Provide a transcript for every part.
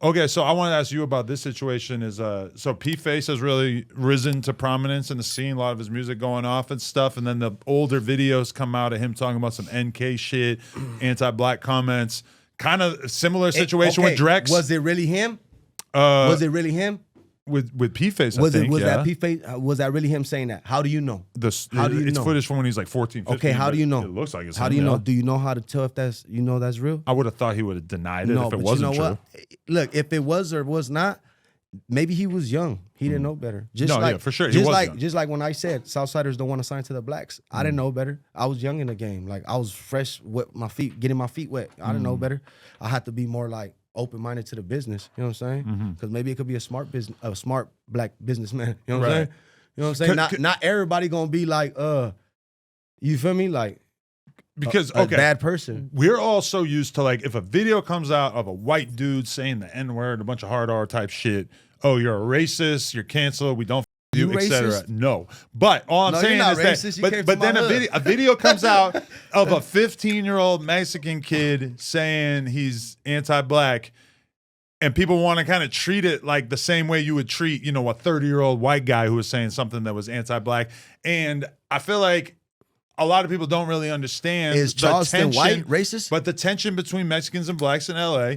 Okay, so I want to ask you about this situation. Is so PFace has really risen to prominence in the scene. A lot of his music going off and stuff, and then the older videos come out of him talking about some NK shit, anti-black comments. Kind of similar situation with Drex. Was it really him? Was it really him? With PFace, Was I think, that PFace? Was that really him saying that? How do you know? How do you know? It's footage from when he's like 14, 15. Okay, how do you know? It looks like it's How him, do you know? Do you know how to tell if that's that's real? I would have thought he would have denied it if it wasn't true. What? Look, if it was or was not, maybe he was young. He didn't know better. For sure. He was young. Just like when I said Southsiders don't want to sign to the blacks. I didn't know better. I was young in the game. Like I was fresh with my feet, getting my feet wet. I didn't know better. I had to be more like open-minded to the business, you know what I'm saying? Because maybe it could be a smart black businessman, you know what I'm saying? You know what I'm saying? Not everybody gonna be like, you feel me? Like, because a bad person. We're all so used to, like, if a video comes out of a white dude saying the N-word, a bunch of hard R type shit, oh, you're a racist, you're canceled, we don't you, etc. No, but all I'm saying is racist. that, but then a video comes out of a 15-year-old Mexican kid saying he's anti-black, and people want to kind of treat it like the same way you would treat, a 30-year-old white guy who was saying something that was anti-black. And I feel like a lot of people don't really understand. Is Charleston white racist? But the tension between Mexicans and blacks in LA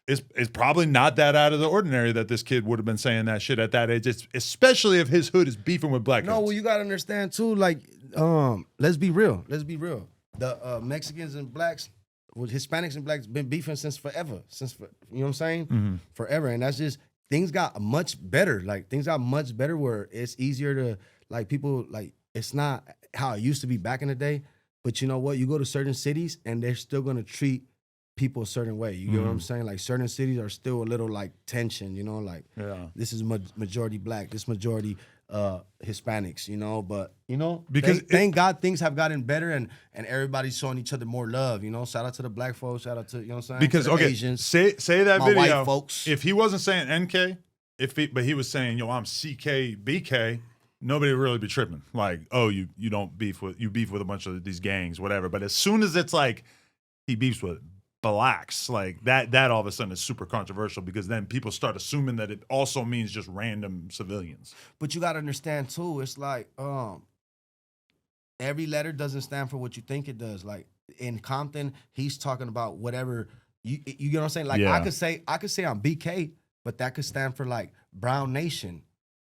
is probably not that out of the ordinary that this kid would have been saying that shit at that age, especially if his hood is beefing with black No, hoods. well, you gotta understand too, like, let's be real. The Mexicans and blacks, Hispanics and blacks been beefing since forever. You know what I'm saying? Forever. And that's just, things got much better. Like, things got much better where it's easier to, like, people, like, it's not how it used to be back in the day. But you know what? You go to certain cities and they're still gonna treat people a certain way. You get what I'm saying? Like, certain cities are still a little like tension, like this is majority black, this majority Hispanics, but because thank God things have gotten better and everybody's showing each other more love, shout out to the black folks, shout out to, you know what I'm saying? Because Asians, say that my video, white folks. If he wasn't saying NK, but he was saying, I'm CK, BK, nobody would really be tripping. Like, oh, you beef with a bunch of these gangs, whatever. But as soon as it's like he beefs with blacks, like that all of a sudden is super controversial, because then people start assuming that it also means just random civilians. But you got to understand too, it's like every letter doesn't stand for what you think it does. Like in Compton, he's talking about whatever you get what I'm saying? Like I could say I'm BK, but that could stand for like Brown Nation,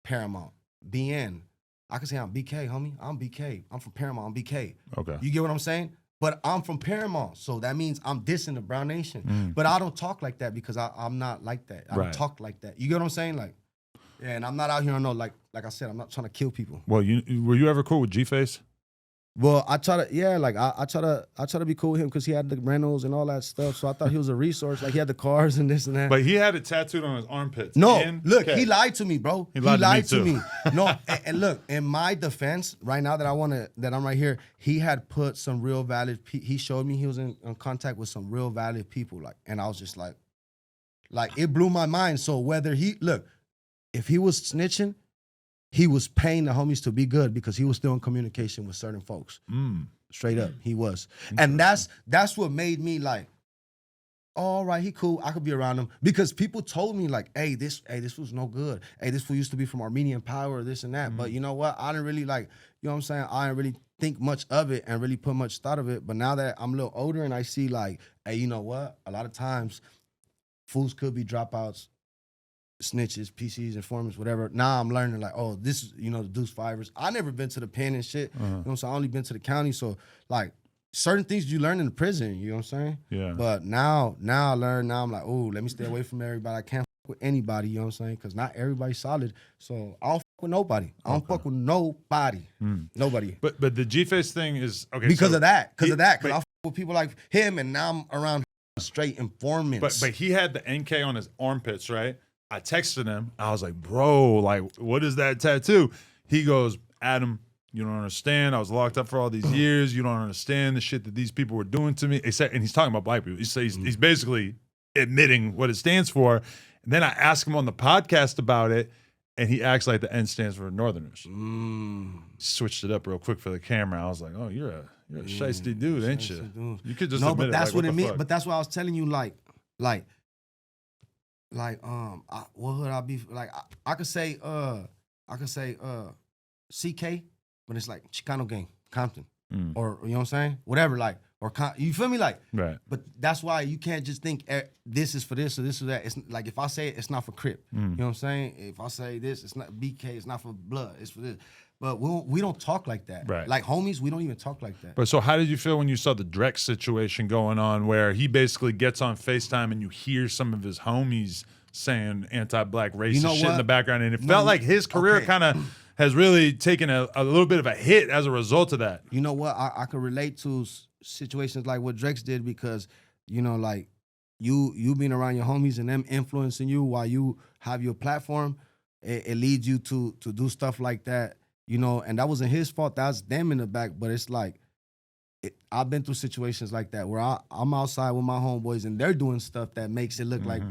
Paramount, BN. I could say I'm BK, homie. I'm BK. I'm from Paramount. I'm BK. Okay. You get what I'm saying? But I'm from Paramount, so that means I'm dissing the Brown Nation. But I don't talk like that because I'm not like that. I don't talk like that. You get what I'm saying? Like, yeah, and I'm not out here on like I said, I'm not trying to kill people. Well, were you ever cool with G-Face? Well, I try to be cool with him because he had the rentals and all that stuff. So I thought he was a resource. Like he had the cars and this and that. But he had it tattooed on his armpits. No, look, he lied to me, bro. He lied to me. No, and look, in my defense, right now that I'm right here, he had put some real valid. He showed me he was in contact with some real valid people, like, and I was just like it blew my mind. So whether if he was snitching, he was paying the homies to be good because he was still in communication with certain folks. Straight up, he was. And that's what made me like, all right, he cool. I could be around him. Because people told me like, hey, this was no good. Hey, this fool used to be from Armenian Power, this and that. But you know what? I didn't really like, you know what I'm saying? I didn't really think much of it and really put much thought of it. But now that I'm a little older and I see like, hey, you know what? A lot of times, fools could be dropouts, snitches, PCs, informants, whatever. Now I'm learning like, oh, this is, the deuce fivers. I never been to the pen and shit. You know what I'm saying? I only been to the county. So like certain things you learn in the prison, you know what I'm saying? Yeah. But now I learn, now I'm like, oh, let me stay away from everybody. I can't fuck with anybody, you know what I'm saying? Because not everybody's solid. So I don't fuck with nobody. I don't fuck with nobody. Nobody. But the G-Face thing is okay. Because of that. Because I fuck with people like him and now I'm around straight informants. But he had the NK on his armpits, right? I texted him. I was like, bro, like, what is that tattoo? He goes, Adam, you don't understand. I was locked up for all these years. You don't understand the shit that these people were doing to me. And he's talking about black people. He's basically admitting what it stands for. And then I asked him on the podcast about it, and he acts like the N stands for Northerners. Switched it up real quick for the camera. I was like, oh, you're a shiesty dude, ain't you? You could just no, admit but that's what it means. But that's what I was telling you, like like what would I be like? I could say CK, but it's like Chicano gang, Compton, or you know what I'm saying? Whatever, like you feel me, like Right. But that's why you can't just think this is for this or this or that. It's like if I say it, it's not for Crip. You know what I'm saying? If I say this, it's not BK. It's not for blood. It's for this. But we don't talk like that. Right. Like homies, we don't even talk like that. But so how did you feel when you saw the Drex situation going on where he basically gets on FaceTime and you hear some of his homies saying anti-black racist shit in the background, and it felt like his career kind of has really taken a little bit of a hit as a result of that. You know what? I could relate to situations like what Drex did because, you know, like you being around your homies and them influencing you while you have your platform, it leads you to do stuff like that. You know, and that wasn't his fault. That's them in the back. But it's like, I've been through situations like that where I'm outside with my homeboys and they're doing stuff that makes it look like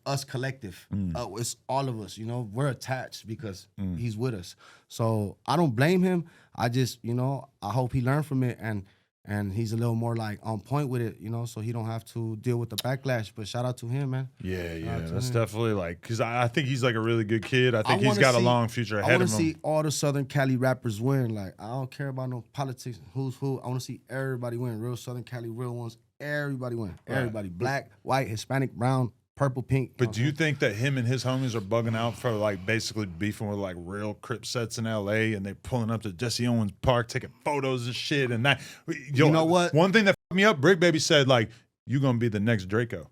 us collective. It's all of us. You know, we're attached because he's with us. So I don't blame him. I just, you know, I hope he learned from it and he's a little more like on point with it, you know, so he don't have to deal with the backlash. But shout out to him, man. Yeah, that's definitely like, because I think he's like a really good kid. I think he's got a long future ahead of him. I want to see all the Southern Cali rappers win. Like, I don't care about no politics, who's who. I want to see everybody win. Real Southern Cali, real ones. Everybody win. Everybody. Black, white, Hispanic, brown, purple, pink. But do you think that him and his homies are bugging out for like basically beefing with like real Crip sets in LA and they pulling up to Jesse Owens Park taking photos and shit and that? You know what? One thing that fucked me up, Brick Baby said like, you gonna be the next Draco.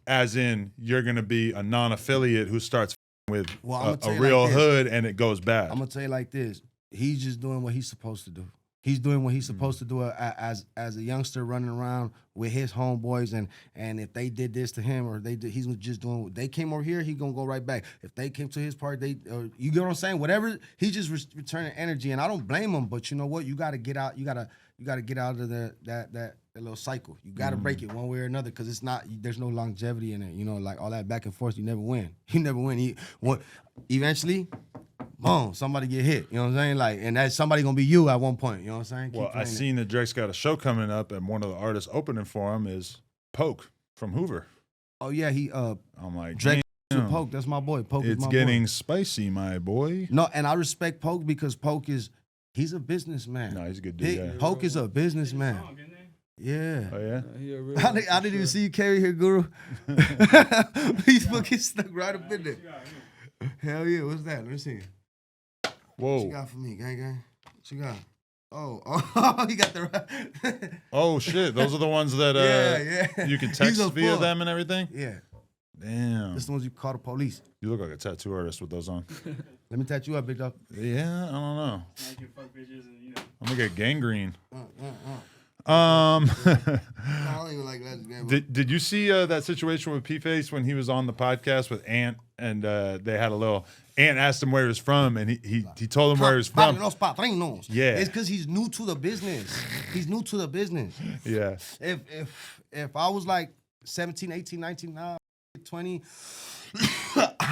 As in, you're gonna be a non-affiliate who starts with a real hood and it goes bad. I'm gonna tell you like this. He's just doing what he's supposed to do. He's doing what he's supposed to do as a youngster running around with his homeboys, and if they did this to him or he's just doing. They came over here, he gonna go right back. If they came to his party, you get what I'm saying? Whatever, he just returning energy, and I don't blame him. But you know what? You got to get out. You gotta get out of that little cycle. You got to break it one way or another because it's not. There's no longevity in it. You know, like all that back and forth. You never win. You never win. Eventually. Boom, somebody get hit, you know what I'm saying? Like, and that somebody gonna be you at one point, you know what I'm saying? Well, I seen that Drake's got a show coming up, and one of the artists opening for him is Poke from Hoover. Oh yeah, I'm like, Drake to Poke, that's my boy. Poke is my boy. It's getting spicy, my boy. No, and I respect Poke because he's a businessman. No, he's a good dude. Yeah. Poke is a businessman. Yeah. Oh yeah. I didn't even see you carry here, Guru. He's fucking stuck right up in there. Hell yeah, what's that? Let me see. Whoa. What you got for me, gang? What you got? Oh, you got the oh shit, those are the ones that you can text via them and everything? Yeah. Damn. This the ones you call the police. You look like a tattoo artist with those on. Let me tattoo you up, big dog. Yeah, I don't know. I can fuck bitches and, you know. I'm gonna get gangrene. I don't even like that. Did you see that situation with PFace when he was on the podcast with Ant and they had a little. Ant asked him where he was from and he told him where he was from. Yeah, it's because he's new to the business. He's new to the business. Yeah. If I was like 17, 18, 19, 20,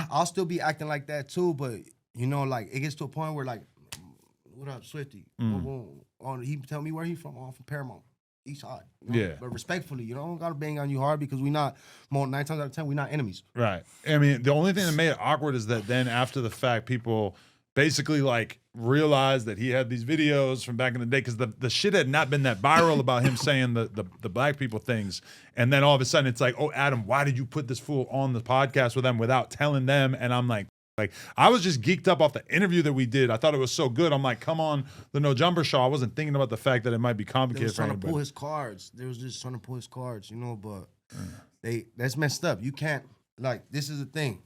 I'll still be acting like that too. But you know, like it gets to a point where like, what up, Swifty? He tell me where he from. I'm from Paramount, East Side. You know? Yeah. But respectfully, you don't gotta bang on you hard because we not 9 times out of 10 we not enemies. Right. I mean, the only thing that made it awkward is that then after the fact, people basically like realized that he had these videos from back in the day because the shit had not been that viral about him saying the black people things, and then all of a sudden it's like, oh Adam, why did you put this fool on the podcast with them without telling them? And I'm like I was just geeked up off the interview that we did. I thought it was so good. I'm like, come on, the No Jumper Show. I wasn't thinking about the fact that it might be complicated. They was trying to pull his cards. They was just trying to pull his cards, you know. But that's messed up. You can't this is the thing.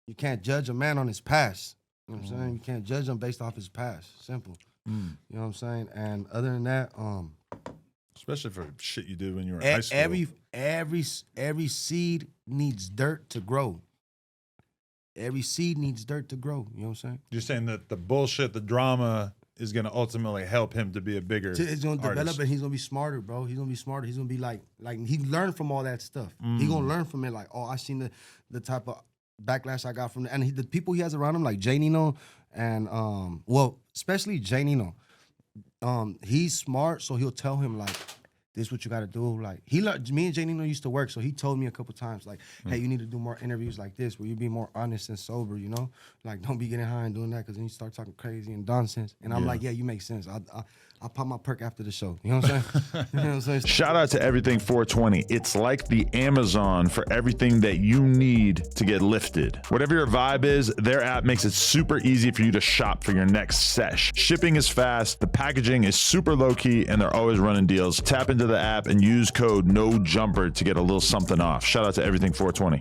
You can't judge a man on his past. You know what I'm saying? You can't judge him based off his past. Simple. You know what I'm saying? And other than that, especially for shit you did when you were in high school. Every seed needs dirt to grow. Every seed needs dirt to grow. You know what I'm saying? You're saying that the bullshit, the drama is going to ultimately help him to be a bigger It's going to develop artist. and he's going to be smarter, bro. He's going to be smarter. He's going to be like he learned from all that stuff. He's going to learn from it like, oh, I seen the type of backlash I got from it. And the people he has around him like Jay Nino and, especially Jay Nino. He's smart, so he'll tell him like, this is what you got to do. Like me and Jay Nino used to work, so he told me a couple times, like, hey, you need to do more interviews like this, where you be more honest and sober, you know, like don't be getting high and doing that, because then you start talking crazy and nonsense. And I'm like, yeah, you make sense. I'll pop my perk after the show. You know what I'm saying? You know what I'm saying? Shout out to Everything 420. It's like the Amazon for everything that you need to get lifted. Whatever your vibe is, their app makes it super easy for you to shop for your next sesh. Shipping is fast, the packaging is super low key, and they're always running deals. Tap into the app and use code NOJUMPER to get a little something off. Shout out to Everything 420.